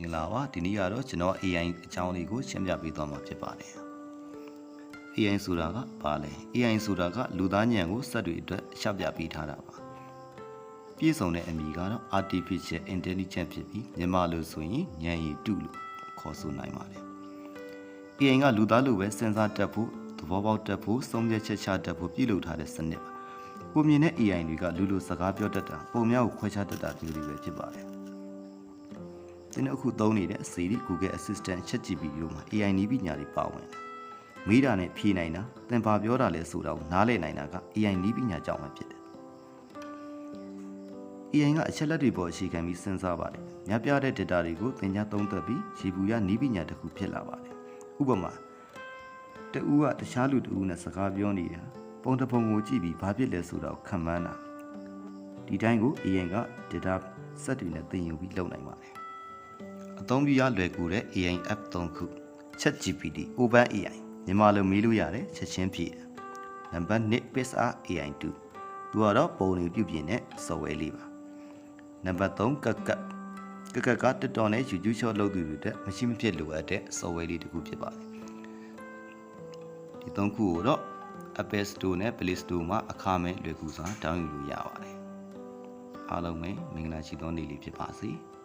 င်္ဂလာပါဒီနေ့ကတော့ကျွန်တော် AI အကြောင်းလေးကိုရှင်းပြပေးသွားမှာဖြစ်ပါတယ် AI ဆိုတာကဘာလဲ AI ဆိုတာကလူသားဉာဏ်ကိုစက်တွေအတွက်ရှင်းပြပေးထားတာပါပြည့်စုံတဲ့အမည်ကတော့ Artificial Intelligence ဖြစ်ပြီးမြန်မာလိုဆိုရင်ဉာဏ်ရည်တုလို့ခေါ်ဆိုနိုင်ပါတယ် AI ကလူသားလိုပဲစဉ်းစားတတ်ဖို့သဘောပေါက်တတ်ဖို့ဆုံးဖြတ်ချက်ချတတ်ဖို့ပြုလုပ်ထားတဲ့စနစ်ပါကိုမြင်တဲ့ AI တွေကလူလိုစကားပြောတတ်တာပုံများကိုခွဲခြားတတ်တာမျိုးတွေပဲဖြစ်ပါတယ်ကျွန်တော်အခုသုံးနေတဲ့ Siri Google Assistant ChatGPT တို့မှာ AI နည်းပညာတွေပါဝင်တယ်။မေးတာနဲ့ဖြေနိုင်တာသင်ပါပြောတာလဲဆိုတာကိုနားလည်နိုင်တာက AI နည်းပညာကြောင့်ပဲဖြစ်တယ်။ AI ကအချက်လက်တွေပေါ်အခြေခံပြီးစဉ်းစားပါတယ်။များပြားတဲ့ data တွေကိုသင်ကြားသုံးသပ်ပြီးရေဘူးရနည်းပညာတစ်ခုဖြစ်လာပါတယ်။ဥပမာတဦးကတခြားလူတဦးနဲ့စကားပြောနေတာပုံတစ်ပုံကိုကြည့်ပြီးဘာဖြစ်လဲဆိုတာကိုခန့်မှန်းတာဒီတိုင်းကို AI က data set တွေနဲ့သင်ယူပြီးလုပ်နိုင်ပါတယ်။အသုံးပြုရလွယ်ကူတဲ့ AI app 3 ခု ChatGPT OpenAI မြန်မာလိုမေးလို့ရတယ်ချက်ချင်းဖြည့်တယ်။နံပါတ်2 Pixar AI 2သူကတော့ပုံတွေပြုပြင်တဲ့ software လေးပါ။နံပါတ်3ကကက TikTok နဲ့ YouTube Short လုပ်သူတွေအတွက်မရှိမဖြစ်လိုအပ်တဲ့ software လေးတစ်ခုဖြစ်ပါတယ်။ဒီ3ခုကိုတော့ Apple Store နဲ့ Play Store မှာအခမဲ့လွယ်ကူစွာ download လုပ်ရပါတယ်။အားလုံးပဲမင်္ဂလာရှိသောနေ့လေးဖြစ်ပါစေ။